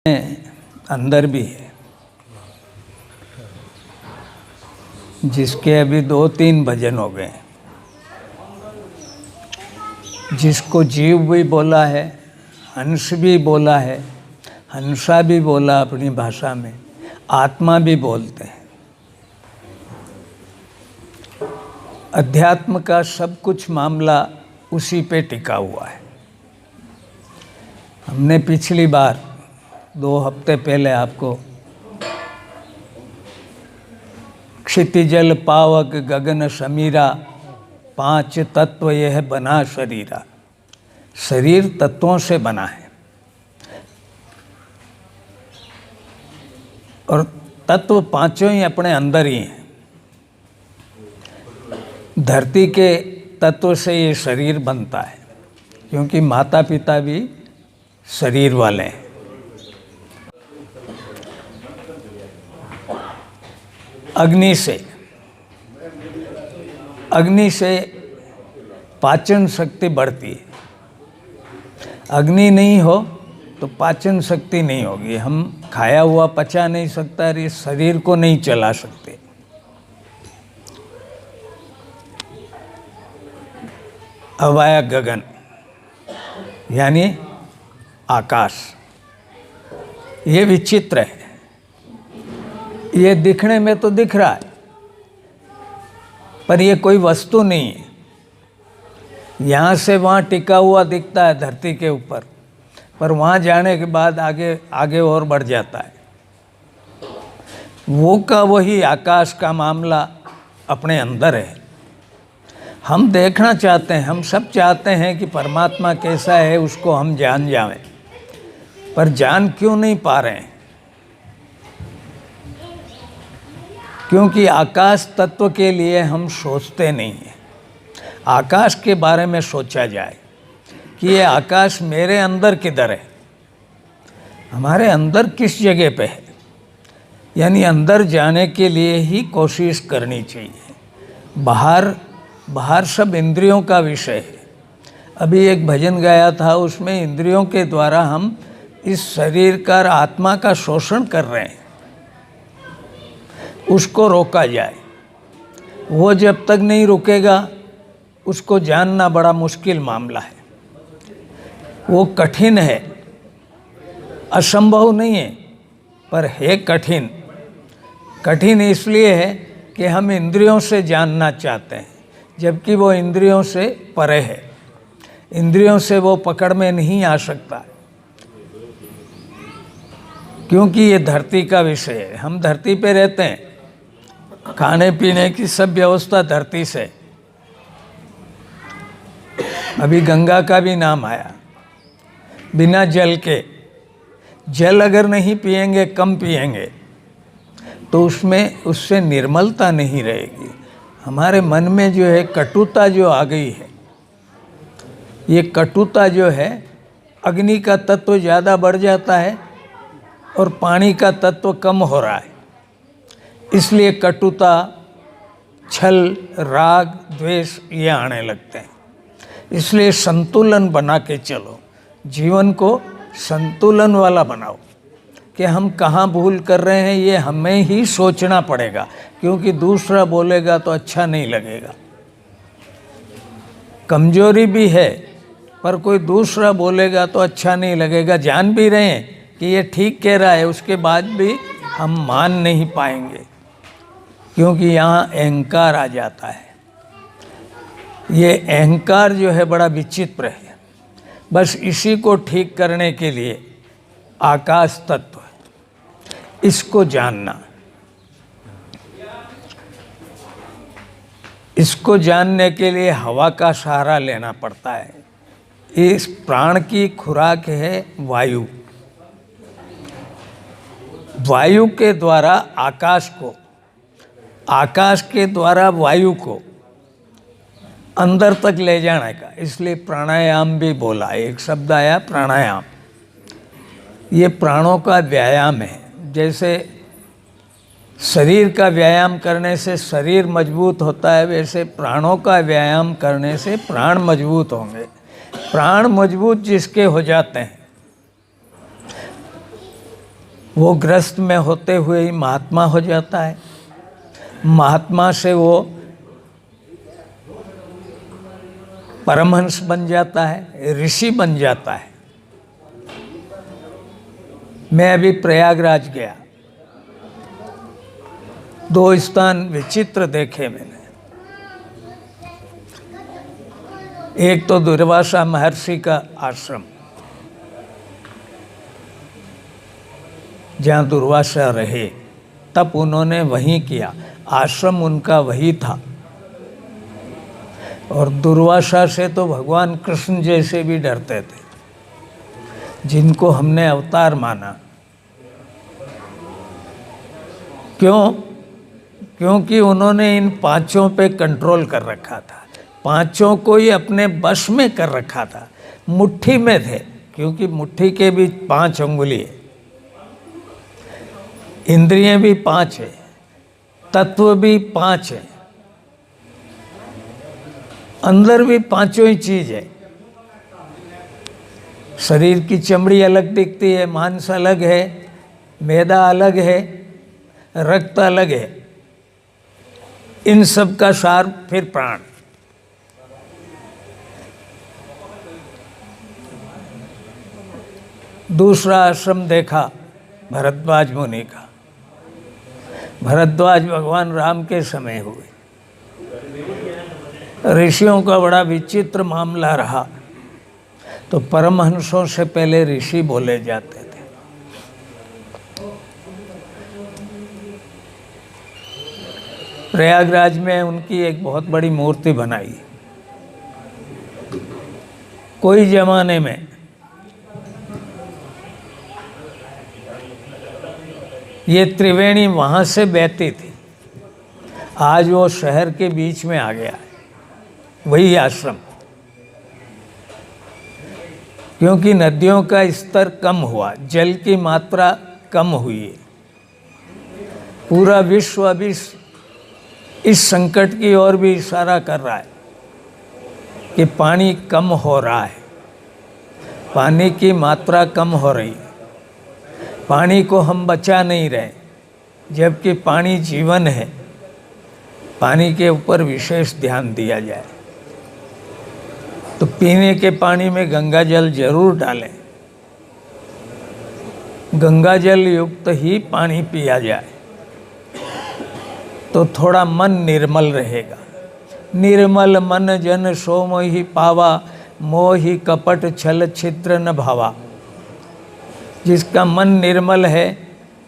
अंदर भी है, जिसके अभी 2-3 भजन हो गए, जिसको जीव भी बोला है, हंस भी बोला है, हंसा भी बोला अपनी भाषा में, आत्मा भी बोलते हैं। अध्यात्म का सब कुछ मामला उसी पे टिका हुआ है। हमने पिछली बार 2 हफ्ते पहले आपको क्षितिजल पावक गगन समीरा 5 तत्व यह बना शरीरा। शरीर तत्वों से बना है और तत्व 5 ही अपने अंदर ही हैं। धरती के तत्व से ये शरीर बनता है, क्योंकि माता पिता भी शरीर वाले हैं। अग्नि से पाचन शक्ति बढ़ती है। अग्नि नहीं हो तो पाचन शक्ति नहीं होगी। हम खाया हुआ पचा नहीं सकता और इस शरीर को नहीं चला सकते। अवाया गगन यानी आकाश, ये विचित्र है। ये दिखने में तो दिख रहा है, पर ये कोई वस्तु नहीं है। यहाँ से वहाँ टिका हुआ दिखता है धरती के ऊपर, पर वहाँ जाने के बाद आगे और बढ़ जाता है। वो का वही आकाश का मामला अपने अंदर है। हम देखना चाहते हैं, हम सब चाहते हैं कि परमात्मा कैसा है उसको हम जान जाएं, पर जान क्यों नहीं पा रहे हैं? क्योंकि आकाश तत्व के लिए हम सोचते नहीं हैं। आकाश के बारे में सोचा जाए कि ये आकाश मेरे अंदर किधर है, हमारे अंदर किस जगह पे है, यानी अंदर जाने के लिए ही कोशिश करनी चाहिए। बाहर सब इंद्रियों का विषय है। अभी एक भजन गाया था, उसमें इंद्रियों के द्वारा हम इस शरीर का आत्मा का शोषण कर रहे हैं। उसको रोका जाए। वो जब तक नहीं रुकेगा उसको जानना बड़ा मुश्किल मामला है। वो कठिन है, असंभव नहीं है, पर है कठिन। कठिन इसलिए है कि हम इंद्रियों से जानना चाहते हैं, जबकि वो इंद्रियों से परे है। इंद्रियों से वो पकड़ में नहीं आ सकता, क्योंकि ये धरती का विषय है। हम धरती पे रहते हैं, खाने पीने की सब व्यवस्था धरती से। अभी गंगा का भी नाम आया। बिना जल के, जल अगर नहीं पिएंगे, कम पिएंगे, तो उससे निर्मलता नहीं रहेगी। हमारे मन में जो है कटुता जो आ गई है, ये कटुता जो है, अग्नि का तत्व ज़्यादा बढ़ जाता है और पानी का तत्व कम हो रहा है। इसलिए कटुता, छल, राग, द्वेष ये आने लगते हैं। इसलिए संतुलन बना के चलो, जीवन को संतुलन वाला बनाओ। कि हम कहाँ भूल कर रहे हैं ये हमें ही सोचना पड़ेगा, क्योंकि दूसरा बोलेगा तो अच्छा नहीं लगेगा। कमजोरी भी है, पर कोई दूसरा बोलेगा तो अच्छा नहीं लगेगा। जान भी रहे हैं कि ये ठीक कह रहा है, उसके बाद भी हम मान नहीं पाएंगे, क्योंकि यहाँ अहंकार आ जाता है। ये अहंकार जो है बड़ा विचित्र है। बस इसी को ठीक करने के लिए आकाश तत्व है, इसको जानना। इसको जानने के लिए हवा का सहारा लेना पड़ता है। इस प्राण की खुराक है वायु। वायु के द्वारा आकाश को, आकाश के द्वारा वायु को अंदर तक ले जाने का, इसलिए प्राणायाम भी बोला। एक शब्द आया प्राणायाम। ये प्राणों का व्यायाम है। जैसे शरीर का व्यायाम करने से शरीर मजबूत होता है, वैसे प्राणों का व्यायाम करने से प्राण मजबूत होंगे। प्राण मजबूत जिसके हो जाते हैं वो गृहस्थ में होते हुए ही महात्मा हो जाता है, महात्मा से वो परमहंस बन जाता है, ऋषि बन जाता है। मैं अभी प्रयागराज गया, 2 स्थान विचित्र देखे मैंने। एक तो दुर्वासा महर्षि का आश्रम, जहाँ दुर्वासा रहे, तब उन्होंने वहीं किया, आश्रम उनका वही था। और दुर्वासा से तो भगवान कृष्ण जैसे भी डरते थे, जिनको हमने अवतार माना। क्यों? क्योंकि उन्होंने इन 5 पे कंट्रोल कर रखा था, 5 को ही अपने वश में कर रखा था, मुट्ठी में थे। क्योंकि मुट्ठी के भी 5 अंगुली है, इंद्रियां भी 5 है, तत्व भी 5 है, अंदर भी 5 ही चीज है। शरीर की चमड़ी अलग दिखती है, मांस अलग है, मैदा अलग है, रक्त अलग है, इन सब का सार फिर प्राण। दूसरा आश्रम देखा भरद्वाज मुनि का। भरद्वाज भगवान राम के समय हुए। ऋषियों का बड़ा विचित्र मामला रहा, तो परमहंसों से पहले ऋषि बोले जाते थे। प्रयागराज में उनकी एक बहुत बड़ी मूर्ति बनाई। कोई जमाने में ये त्रिवेणी वहाँ से बहती थी, आज वो शहर के बीच में आ गया है, वही आश्रम। क्योंकि नदियों का स्तर कम हुआ, जल की मात्रा कम हुई है। पूरा विश्व अभी इस संकट की ओर भी इशारा कर रहा है कि पानी कम हो रहा है, पानी की मात्रा कम हो रही है, पानी को हम बचा नहीं रहे, जबकि पानी जीवन है। पानी के ऊपर विशेष ध्यान दिया जाए। तो पीने के पानी में गंगा जल जरूर डालें, गंगा जल युक्त ही पानी पिया जाए, तो थोड़ा मन निर्मल रहेगा। निर्मल मन जन सो मोहि पावा, मोहि कपट छल छिद्र न भावा। जिसका मन निर्मल है,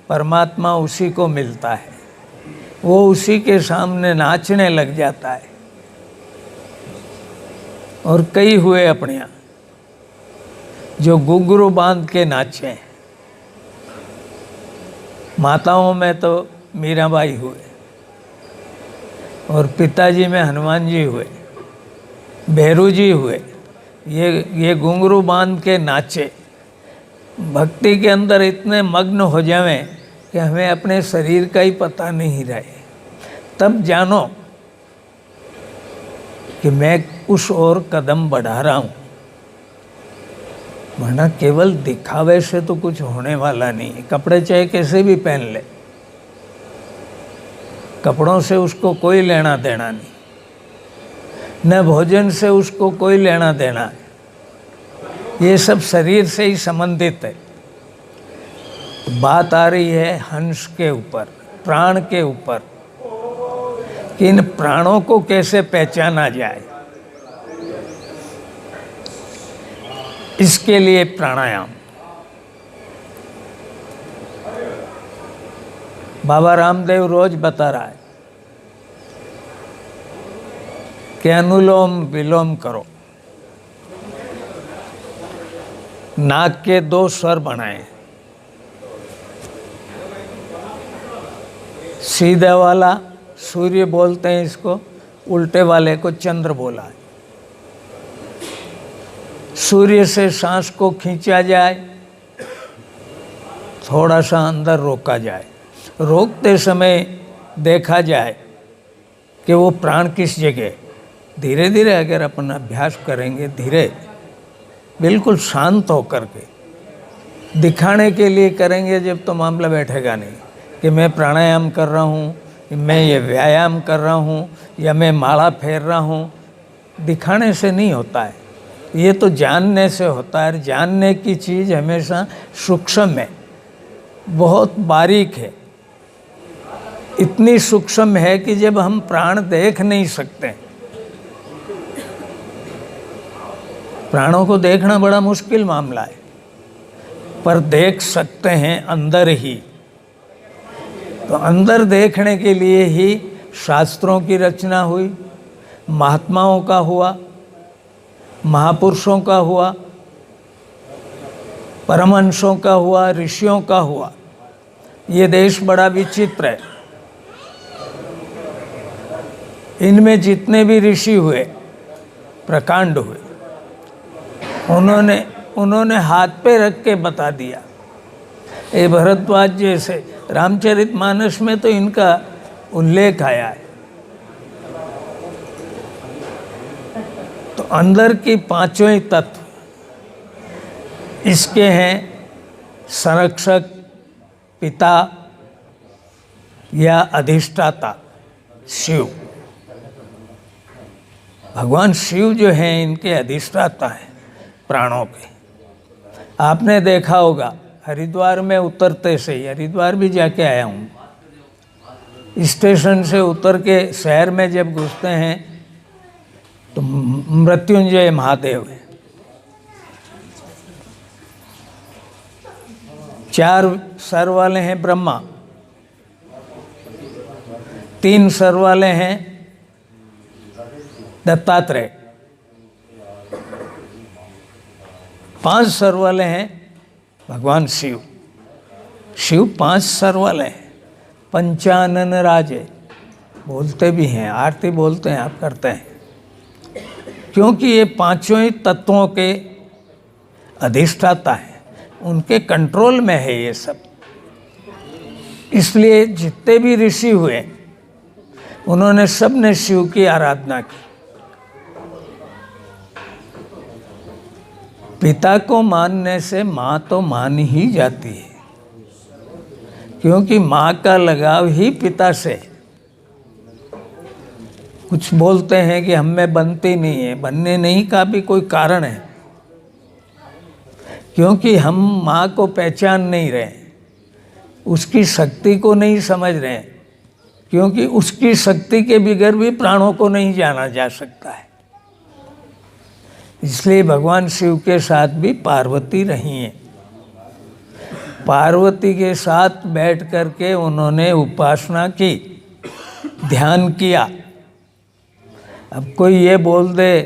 परमात्मा उसी को मिलता है, वो उसी के सामने नाचने लग जाता है। और कई हुए अपने यहाँ जो घुंघरू बांध के नाचे। माताओं में तो मीराबाई हुए, और पिताजी में हनुमान जी हुए, भैरू जी हुए। ये घुंघरू बांध के नाचे, भक्ति के अंदर इतने मग्न हो जावें कि हमें अपने शरीर का ही पता नहीं रहे। तब जानो कि मैं उस ओर कदम बढ़ा रहा हूँ, वरना केवल दिखावे से तो कुछ होने वाला नहीं है। कपड़े चाहे कैसे भी पहन ले, कपड़ों से उसको कोई लेना देना नहीं, न भोजन से उसको कोई लेना देना है। ये सब शरीर से ही संबंधित है। बात आ रही है हंस के ऊपर, प्राण के ऊपर, कि इन प्राणों को कैसे पहचाना जाए। इसके लिए प्राणायाम। बाबा रामदेव रोज बता रहा है कि अनुलोम विलोम करो। नाक के 2 स्वर बनाए, सीधे वाला सूर्य बोलते हैं इसको, उल्टे वाले को चंद्र बोला है। सूर्य से सांस को खींचा जाए, थोड़ा सा अंदर रोका जाए, रोकते समय देखा जाए कि वो प्राण किस जगह। धीरे धीरे अगर अपन अभ्यास करेंगे, धीरे बिल्कुल शांत होकर के, दिखाने के लिए करेंगे जब तो मामला बैठेगा नहीं कि मैं प्राणायाम कर रहा हूँ, मैं ये व्यायाम कर रहा हूँ या मैं माला फेर रहा हूँ। दिखाने से नहीं होता है, ये तो जानने से होता है। जानने की चीज़ हमेशा सूक्ष्म है, बहुत बारीक है। इतनी सूक्ष्म है कि जब हम प्राण देख नहीं सकते, प्राणों को देखना बड़ा मुश्किल मामला है, पर देख सकते हैं अंदर ही। तो अंदर देखने के लिए ही शास्त्रों की रचना हुई, महात्माओं का हुआ, महापुरुषों का हुआ, परमहंसों का हुआ, ऋषियों का हुआ। ये देश बड़ा विचित्र है। इनमें जितने भी ऋषि हुए, प्रकांड हुए, उन्होंने हाथ पे रख के बता दिया। ये भरद्वाज जैसे रामचरितमानस में तो इनका उल्लेख आया है। तो अंदर की पांचों तत्व इसके हैं, संरक्षक, पिता या अधिष्ठाता शिव। भगवान शिव जो हैं इनके अधिष्ठाता हैं प्राणों के। आपने देखा होगा हरिद्वार में उतरते से ही, हरिद्वार भी जाके आया हूँ, स्टेशन से उतर के शहर में जब घुसते हैं तो मृत्युंजय महादेव है। 4 सर वाले हैं ब्रह्मा, 3 सर वाले हैं दत्तात्रेय, 5 सर वाले हैं भगवान शिव। शिव 5 सर वाले हैं, पंचानन राजे बोलते भी हैं, आरती बोलते हैं, आप करते हैं, क्योंकि ये पांचों ही तत्वों के अधिष्ठाता हैं, उनके कंट्रोल में है ये सब। इसलिए जितने भी ऋषि हुए उन्होंने सब ने शिव की आराधना की। पिता को मानने से माँ तो मान ही जाती है, क्योंकि माँ का लगाव ही पिता से। कुछ बोलते हैं कि हम में बनती नहीं है, बनने नहीं का भी कोई कारण है, क्योंकि हम माँ को पहचान नहीं रहे, उसकी शक्ति को नहीं समझ रहे, क्योंकि उसकी शक्ति के बगैर भी प्राणों को नहीं जाना जा सकता है। इसलिए भगवान शिव के साथ भी पार्वती रही हैं। पार्वती के साथ बैठ कर के उन्होंने उपासना की, ध्यान किया। अब कोई ये बोल दे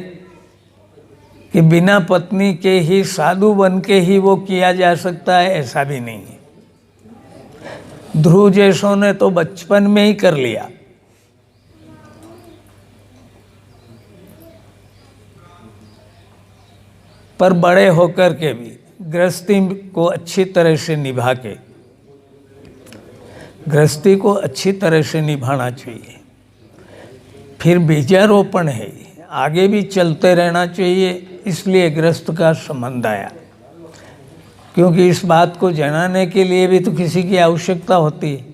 कि बिना पत्नी के ही साधु बन के ही वो किया जा सकता है, ऐसा भी नहीं है। ध्रुव जैसों ने तो बचपन में ही कर लिया। पर बड़े होकर के भी गृहस्थी को अच्छी तरह से निभा के, गृहस्थी को अच्छी तरह से निभाना चाहिए। फिर बीजारोपण है, आगे भी चलते रहना चाहिए, इसलिए गृहस्थ का संबंध आया। क्योंकि इस बात को जनाने के लिए भी तो किसी की आवश्यकता होती है।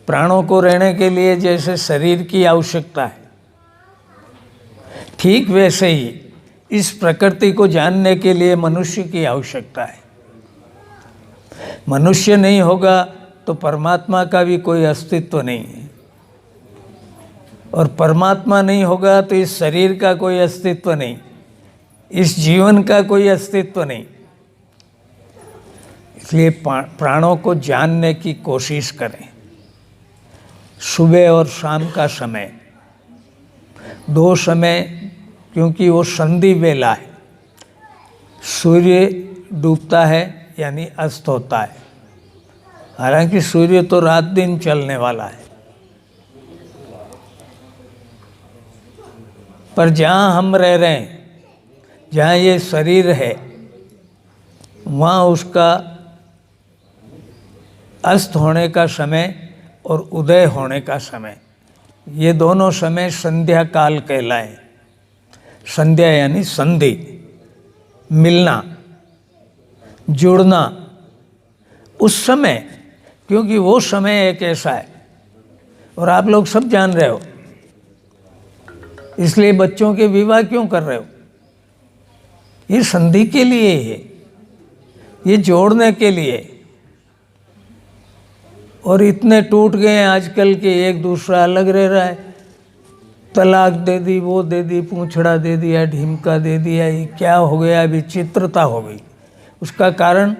प्राणों को रहने के लिए जैसे शरीर की आवश्यकता है, ठीक वैसे ही इस प्रकृति को जानने के लिए मनुष्य की आवश्यकता है। मनुष्य नहीं होगा तो परमात्मा का भी कोई अस्तित्व नहीं है, और परमात्मा नहीं होगा तो इस शरीर का कोई अस्तित्व नहीं, इस जीवन का कोई अस्तित्व नहीं। इसलिए प्राणों को जानने की कोशिश करें। सुबह और शाम का समय, 2 समय, क्योंकि वो संधि वेला है। सूर्य डूबता है यानी अस्त होता है, हालांकि सूर्य तो रात दिन चलने वाला है। पर जहाँ हम रह रहे हैं, जहाँ ये शरीर है, वहाँ उसका अस्त होने का समय और उदय होने का समय, ये दोनों समय संध्या काल कहलाए। संध्या यानी संधि, मिलना, जुड़ना, उस समय, क्योंकि वो समय एक ऐसा है और आप लोग सब जान रहे हो, इसलिए बच्चों के विवाह क्यों कर रहे हो? ये संधि के लिए है, ये जोड़ने के लिए। और इतने टूट गए आजकल के, एक दूसरा अलग रह रहा है, तलाक दे दी, वो दे दी, पूंछड़ा दे दिया, ढीमका दे दिया, ये क्या हो गया? विचित्रता हो गई। उसका कारण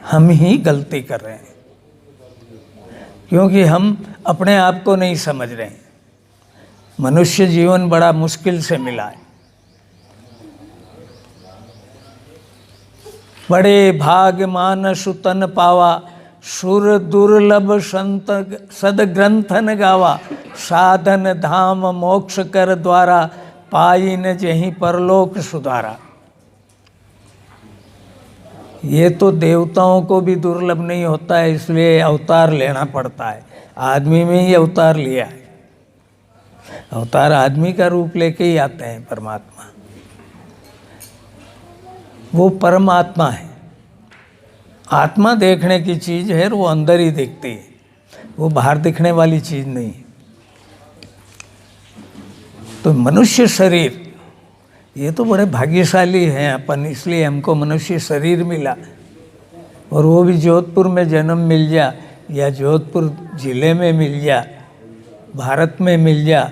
हम ही गलती कर रहे हैं, क्योंकि हम अपने आप को नहीं समझ रहे हैं। मनुष्य जीवन बड़ा मुश्किल से मिला है। बड़े भाग मानस तन पावा, सुर दुर्लभ संत सदग्रंथन गावा, साधन धाम मोक्ष कर द्वारा, पाई न जहीं परलोक सुधारा। ये तो देवताओं को भी दुर्लभ नहीं होता है, इसलिए अवतार लेना पड़ता है। आदमी में ही अवतार लिया है। अवतार आदमी का रूप लेके ही आते हैं परमात्मा। वो परमात्मा है। आत्मा देखने की चीज है, वो अंदर ही दिखती है, वो बाहर दिखने वाली चीज नहीं है। तो मनुष्य शरीर, ये तो बड़े भाग्यशाली हैं अपन, इसलिए हमको मनुष्य शरीर मिला। और वो भी जोधपुर में जन्म मिल जा, या जोधपुर जिले में मिल जा, भारत में मिल जा,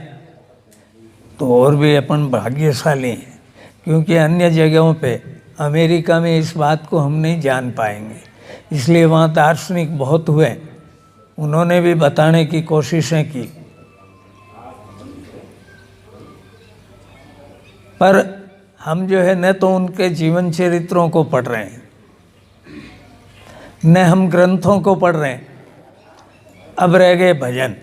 तो और भी अपन भाग्यशाली हैं। क्योंकि अन्य जगहों पे, अमेरिका में इस बात को हम नहीं जान पाएंगे, इसलिए वहाँ दार्शनिक बहुत हुए, उन्होंने भी बताने की कोशिशें की, पर हम जो है न तो उनके जीवन चरित्रों को पढ़ रहे हैं, न हम ग्रंथों को पढ़ रहे हैं। अब रह गए भजन।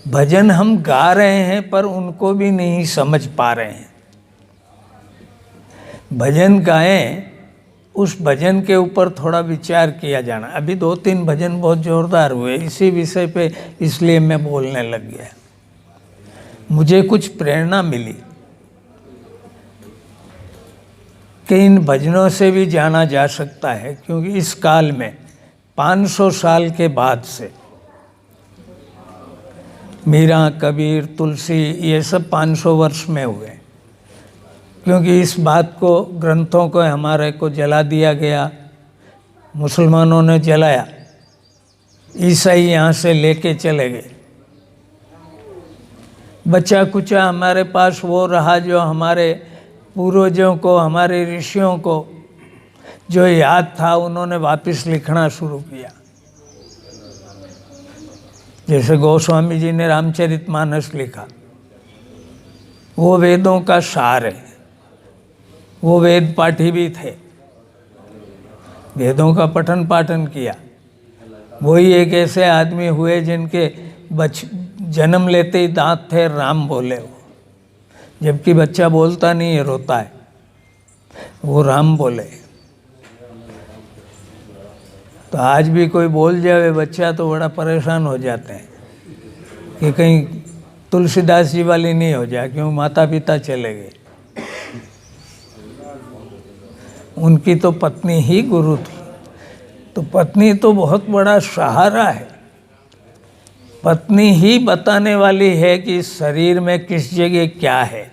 भजन हम गा रहे हैं पर उनको भी नहीं समझ पा रहे हैं। भजन गाएं, उस भजन के ऊपर थोड़ा विचार किया जाना। अभी 2-3 भजन बहुत जोरदार हुए इसी विषय पे, इसलिए मैं बोलने लग गया। मुझे कुछ प्रेरणा मिली कि इन भजनों से भी जाना जा सकता है, क्योंकि इस काल में 500 साल के बाद से मीरा, कबीर, तुलसी, ये सब 500 वर्ष में हुए, क्योंकि इस बात को, ग्रंथों को हमारे को जला दिया गया, मुसलमानों ने जलाया, ईसाई यहाँ से लेके चले गए। बचा कुचा हमारे पास वो रहा जो हमारे पूर्वजों को, हमारे ऋषियों को जो याद था, उन्होंने वापस लिखना शुरू किया। जैसे गोस्वामी जी ने रामचरितमानस लिखा, वो वेदों का सार है। वो वेद पाठी भी थे, वेदों का पठन पाठन किया। वही एक ऐसे आदमी हुए जिनके जन्म लेते ही दांत थे, राम बोले वो, जबकि बच्चा बोलता नहीं है, रोता है, वो राम बोले। तो आज भी कोई बोल जावे बच्चा तो बड़ा परेशान हो जाते हैं कि कहीं तुलसीदास जी वाली नहीं हो जाए, क्यों? माता पिता चले गए। उनकी तो पत्नी ही गुरु थी, तो पत्नी तो बहुत बड़ा सहारा है। पत्नी ही बताने वाली है कि शरीर में किस जगह क्या है।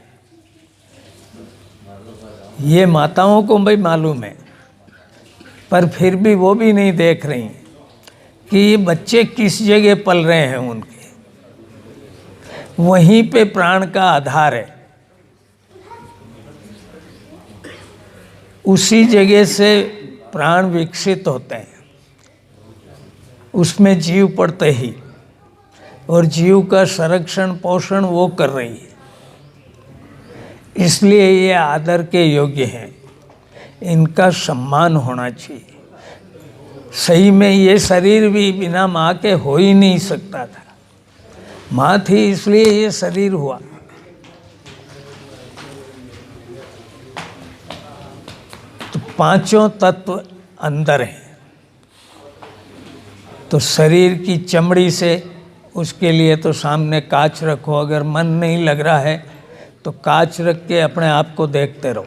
ये माताओं को भी मालूम है, पर फिर भी वो भी नहीं देख रही कि ये बच्चे किस जगह पल रहे हैं उनके। वहीं पे प्राण का आधार है, उसी जगह से प्राण विकसित होते हैं, उसमें जीव पड़ते ही, और जीव का संरक्षण पोषण वो कर रही है। इसलिए ये आदर के योग्य हैं, इनका सम्मान होना चाहिए। सही में ये शरीर भी बिना माँ के हो ही नहीं सकता था। माँ थी इसलिए ये शरीर हुआ। तो पांचों तत्व अंदर हैं। तो शरीर की चमड़ी से, उसके लिए तो सामने कांच रखो। अगर मन नहीं लग रहा है तो कांच रख के अपने आप को देखते रहो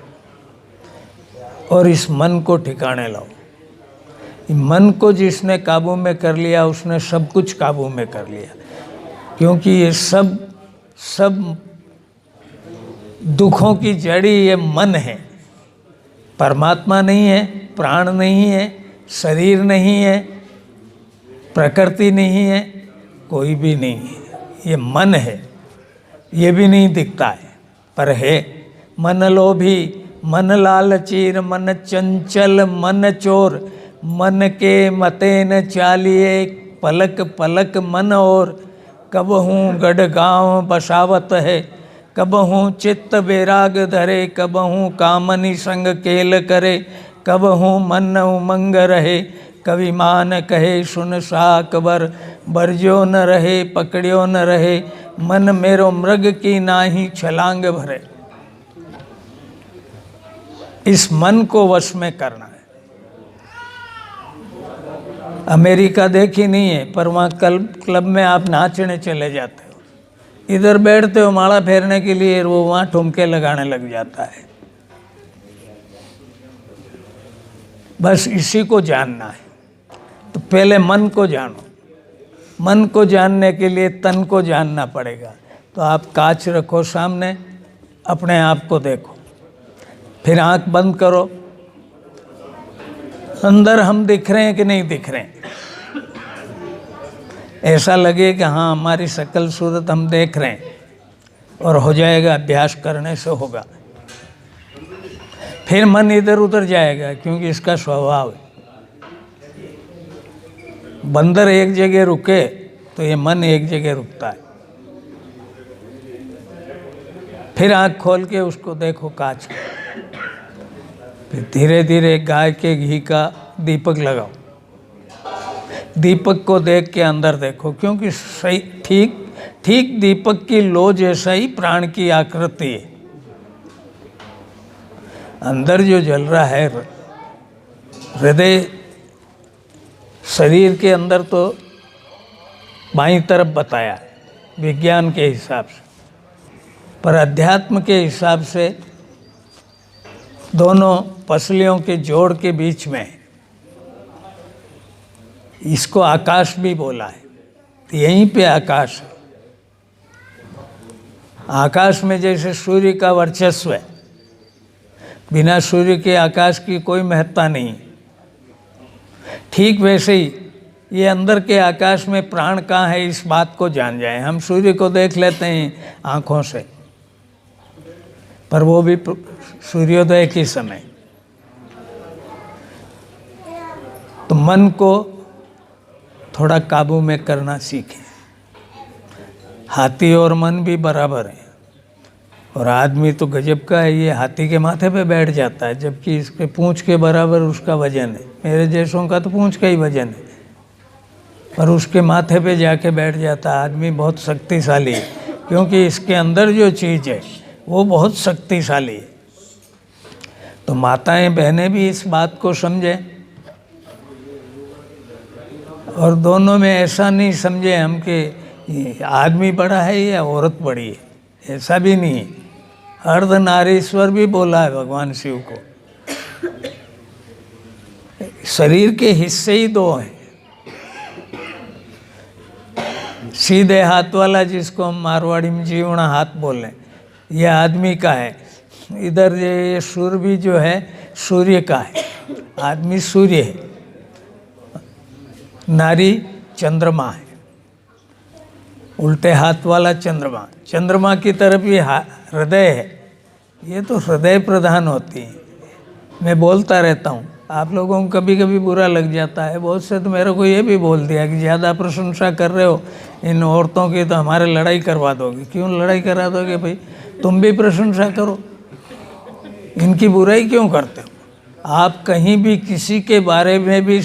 और इस मन को ठिकाने लाओ। मन को जिसने काबू में कर लिया उसने सब कुछ काबू में कर लिया, क्योंकि ये सब दुखों की जड़ी ये मन है। परमात्मा नहीं है, प्राण नहीं है, शरीर नहीं है, प्रकृति नहीं है, कोई भी नहीं है, ये मन है। ये भी नहीं दिखता है पर है। मन लोभी मन लालचीर मन चंचल मन चोर, मन के मते न चालिए पलक पलक मन और। कबहूँ गढ़गांव बसावत है, कबहूँ चित्त बैराग धरे, कबहूँ कामनी संग केल करे, कबहूँ मन उमंग रहे। कवि मान कहे सुन साकबर, बरजो न रहे पकड़ियो न रहे, मन मेरो मृग की नाही छलांग भरे। इस मन को वश में करना है। अमेरिका देखी नहीं है पर वहाँ क्लब में आप नाचने चले जाते हो, इधर बैठते हो माला फेरने के लिए, वो वहाँ ठुमके लगाने लग जाता है। बस इसी को जानना है। तो पहले मन को जानो। मन को जानने के लिए तन को जानना पड़ेगा। तो आप कांच रखो सामने, अपने आप को देखो, फिर आंख बंद करो। अंदर हम दिख रहे हैं कि नहीं दिख रहे हैं? ऐसा लगे कि हाँ हमारी शक्ल सूरत हम देख रहे हैं, और हो जाएगा, अभ्यास करने से होगा। फिर मन इधर उधर जाएगा क्योंकि इसका स्वभाव है। बंदर एक जगह रुके तो ये मन एक जगह रुकता है। फिर आँख खोल के उसको देखो कांच में, फिर धीरे धीरे गाय के घी का दीपक लगाओ। दीपक को देख के अंदर देखो, क्योंकि सही ठीक दीपक की लो जैसा ही प्राण की आकृति है। अंदर जो जल रहा है हृदय, शरीर के अंदर तो बाईं तरफ बताया विज्ञान के हिसाब से, पर अध्यात्म के हिसाब से दोनों पसलियों के जोड़ के बीच में, इसको आकाश भी बोला है। तो यहीं पे आकाश है। आकाश में जैसे सूर्य का वर्चस्व है, बिना सूर्य के आकाश की कोई महत्ता नहीं। ठीक वैसे ही ये अंदर के आकाश में प्राण कहाँ है, इस बात को जान जाए। हम सूर्य को देख लेते हैं आँखों से, पर वो भी सूर्योदय के समय। तो मन को थोड़ा काबू में करना सीखें। हाथी और मन भी बराबर है, और आदमी तो गजब का है, ये हाथी के माथे पे बैठ जाता है जबकि इसके पूंछ के बराबर उसका वजन है। मेरे जैसों का तो पूंछ का ही वजन है, पर उसके माथे पे जाके बैठ जाता है। आदमी बहुत शक्तिशाली है, क्योंकि इसके अंदर जो चीज़ है वो बहुत शक्तिशाली है। तो माताएं बहनें भी इस बात को समझें, और दोनों में ऐसा नहीं समझे हम कि आदमी बड़ा है या औरत बड़ी है, ऐसा भी नहीं। अर्धनारीश्वर भी बोला है भगवान शिव को। शरीर के हिस्से ही दो हैं। सीधे हाथ वाला, जिसको हम मारवाड़ी में जीवना हाथ बोलें, यह आदमी का है। इधर ये सूर्य भी जो है सूर्य का है। आदमी सूर्य है, नारी चंद्रमा है। उल्टे हाथ वाला चंद्रमा, चंद्रमा की तरफ ये हृदय है। ये तो हृदय प्रधान होती है। मैं बोलता रहता हूँ, आप लोगों को कभी कभी बुरा लग जाता है। बहुत से तो मेरे को ये भी बोल दिया कि ज़्यादा प्रशंसा कर रहे हो इन औरतों की, तो हमारे लड़ाई करवा दोगे। क्यों लड़ाई करा दोगे भाई? तुम भी प्रशंसा करो, इनकी बुराई क्यों करते हो? आप कहीं भी किसी के बारे में भी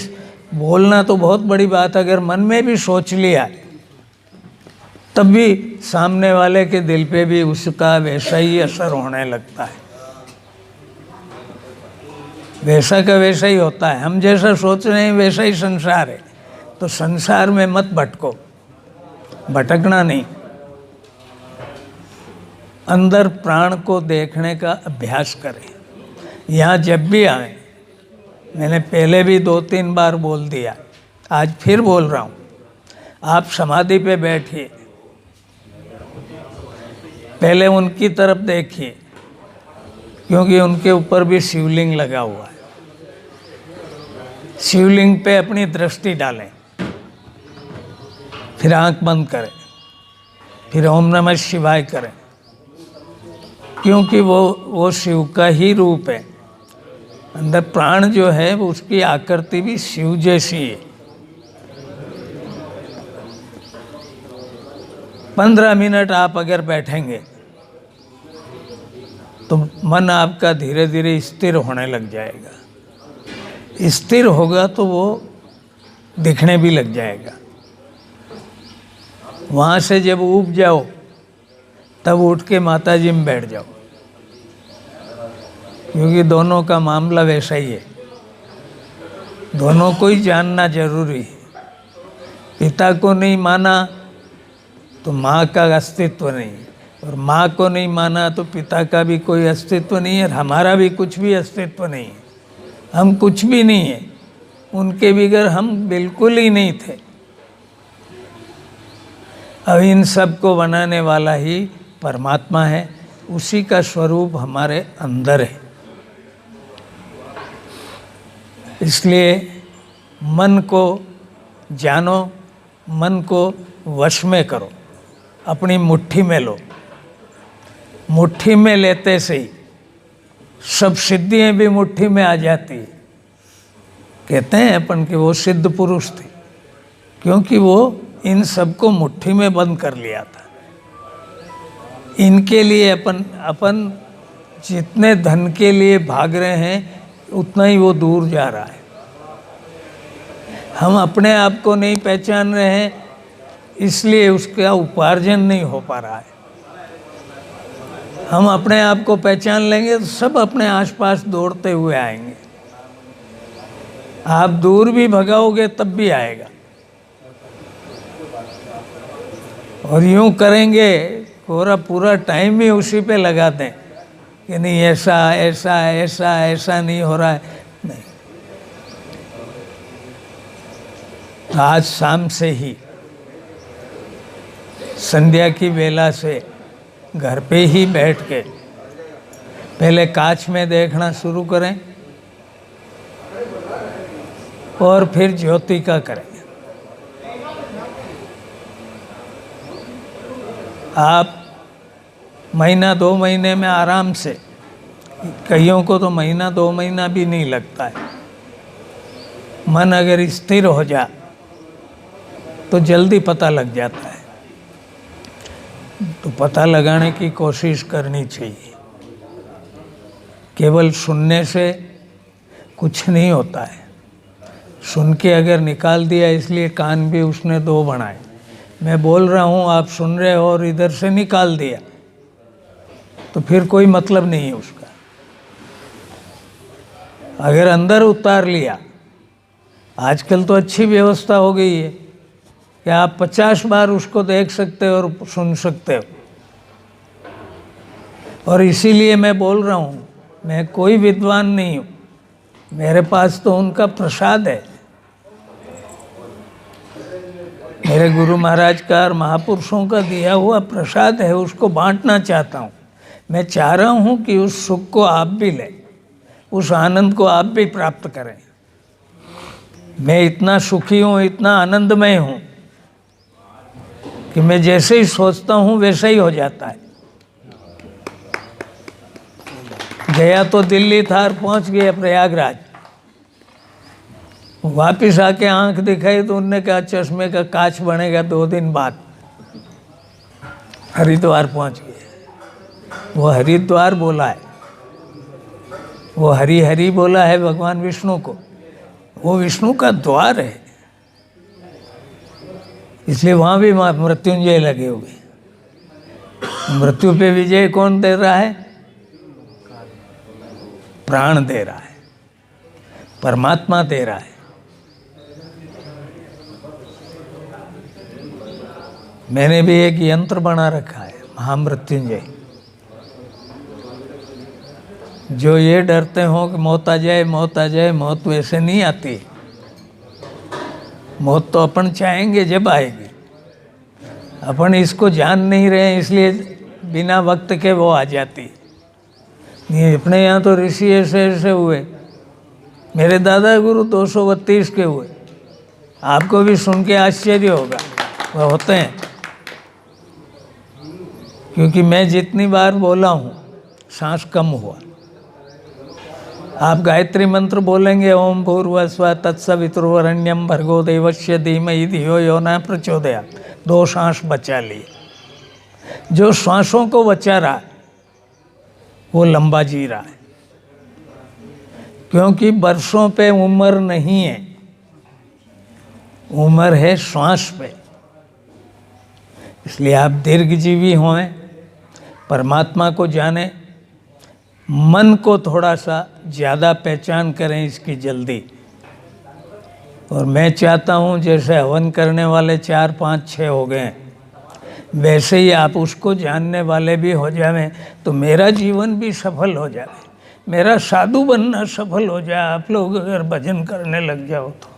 बोलना तो बहुत बड़ी बात, अगर मन में भी सोच लिया तब भी सामने वाले के दिल पे भी उसका वैसा ही असर होने लगता है। वैसा का वैसा ही होता है। हम जैसा सोच रहे हैं वैसा ही संसार है। तो संसार में मत भटको, भटकना नहीं। अंदर प्राण को देखने का अभ्यास करें। यहाँ जब भी आए मैंने पहले भी 2-3 बार बोल दिया, आज फिर बोल रहा हूँ। आप समाधि पे बैठिए, पहले उनकी तरफ देखिए, क्योंकि उनके ऊपर भी शिवलिंग लगा हुआ है। शिवलिंग पे अपनी दृष्टि डालें, फिर आंख बंद करें, फिर ओम नमः शिवाय करें, क्योंकि वो शिव का ही रूप है। अंदर प्राण जो है वो उसकी आकृति भी शिव जैसी है। 15 मिनट आप अगर बैठेंगे तो मन आपका धीरे धीरे स्थिर होने लग जाएगा। स्थिर होगा तो वो दिखने भी लग जाएगा। वहाँ से जब ऊब जाओ तब उठ के माता जी में बैठ जाओ, क्योंकि दोनों का मामला वैसा ही है। दोनों को ही जानना जरूरी है। पिता को नहीं माना तो माँ का अस्तित्व नहीं, और माँ को नहीं माना तो पिता का भी कोई अस्तित्व नहीं है, और हमारा भी कुछ भी अस्तित्व नहीं है। हम कुछ भी नहीं है, उनके बगैर हम बिल्कुल ही नहीं थे। अब इन सब को बनाने वाला ही परमात्मा है, उसी का स्वरूप हमारे अंदर है। इसलिए मन को जानो, मन को वश में करो, अपनी मुट्ठी में लो। मुट्ठी में लेते से ही सब सिद्धियाँ भी मुट्ठी में आ जाती है। कहते हैं अपन कि वो सिद्ध पुरुष थे, क्योंकि वो इन सबको मुट्ठी में बंद कर लिया था। इनके लिए अपन जितने धन के लिए भाग रहे हैं उतना ही वो दूर जा रहा है। हम अपने आप को नहीं पहचान रहे हैं, इसलिए उसका उपार्जन नहीं हो पा रहा है। हम अपने आप को पहचान लेंगे तो सब अपने आसपास दौड़ते हुए आएंगे। आप दूर भी भगाओगे तब भी आएगा। और यूं करेंगे पूरा टाइम ही उसी पे लगा दें कि नहीं ऐसा ऐसा ऐसा ऐसा नहीं हो रहा है। नहीं, आज शाम से ही संध्या की बेला से घर पे ही बैठ के पहले कांच में देखना शुरू करें और फिर ज्योति का करें। आप महीना 2 महीने में आराम से, कईयों को तो महीना 2 महीना भी नहीं लगता है, मन अगर स्थिर हो जा तो जल्दी पता लग जाता है। तो पता लगाने की कोशिश करनी चाहिए। केवल सुनने से कुछ नहीं होता है। सुन के अगर निकाल दिया, इसलिए कान भी उसने 2 बनाए। मैं बोल रहा हूँ, आप सुन रहे हो और इधर से निकाल दिया तो फिर कोई मतलब नहीं है उसका। अगर अंदर उतार लिया, आजकल तो अच्छी व्यवस्था हो गई है कि आप 50 बार उसको देख सकते हो और सुन सकते हो। और इसीलिए मैं बोल रहा हूँ, मैं कोई विद्वान नहीं हूँ, मेरे पास तो उनका प्रसाद है। मेरे गुरु महाराज का और महापुरुषों का दिया हुआ प्रसाद है, उसको बांटना चाहता हूँ। मैं चाह रहा हूँ कि उस सुख को आप भी लें, उस आनंद को आप भी प्राप्त करें। मैं इतना सुखी हूँ, इतना आनंदमय हूँ कि मैं जैसे ही सोचता हूँ वैसा ही हो जाता है। गया तो दिल्ली था और पहुँच गया प्रयागराज। वापिस आके आंख दिखाई तो उनने कहा चश्मे का कांच बनेगा 2 दिन बाद। हरिद्वार पहुँच गए। वो हरिद्वार बोला है, वो हरि हरि बोला है भगवान विष्णु को, वो विष्णु का द्वार है। इसलिए वहाँ भी मृत्युंजय लगे हुए। मृत्यु पे विजय कौन दे रहा है? प्राण दे रहा है, परमात्मा दे रहा है। मैंने भी एक यंत्र बना रखा है, महामृत्युंजय। जो ये डरते हो कि मौत आ जाए, मौत आ जाए, मौत वैसे नहीं आती। मौत तो अपन चाहेंगे जब आएगी, अपन इसको जान नहीं रहे, इसलिए बिना वक्त के वो आ जाती। ये अपने यहाँ तो ऋषि ऐसे ऐसे हुए, मेरे दादा गुरु 232 के हुए, आपको भी सुन के आश्चर्य होगा, वह होते हैं। क्योंकि मैं जितनी बार बोला हूँ सांस कम हुआ। आप गायत्री मंत्र बोलेंगे, ओम भूर्भुवस्सुवः तत्सवितुर्वरेण्यं भर्गो देवस्य धीमहि धियो यो न प्रचोदयात्, 2 सांस बचा लिए। जो श्वासों को बचा रहा है वो लंबा जी रहा है, क्योंकि वर्षों पे उम्र नहीं है, उम्र है श्वास पे। इसलिए आप दीर्घजीवी हों, परमात्मा को जाने, मन को थोड़ा सा ज़्यादा पहचान करें इसकी जल्दी। और मैं चाहता हूँ जैसे हवन करने वाले 4, 5, 6 हो गए हैं, वैसे ही आप उसको जानने वाले भी हो जाएं, तो मेरा जीवन भी सफल हो जाए, मेरा साधु बनना सफल हो जाए। आप लोग अगर भजन करने लग जाओ तो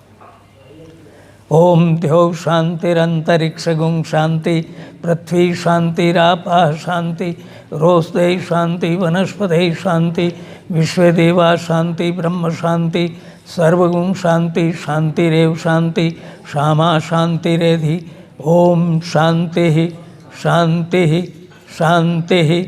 ओम द्यौः शांतिरंतरिक्षगुं शांति, पृथ्वी शांतिरापः शांति, रोषधे शांति, वनस्पते शांति, विश्वदेवा शांति, ब्रह्म शांति, सर्वगुण शांति, शांतिरेव शांति, क्षमा शांतिरेधि। ओम शांति शांति शांति।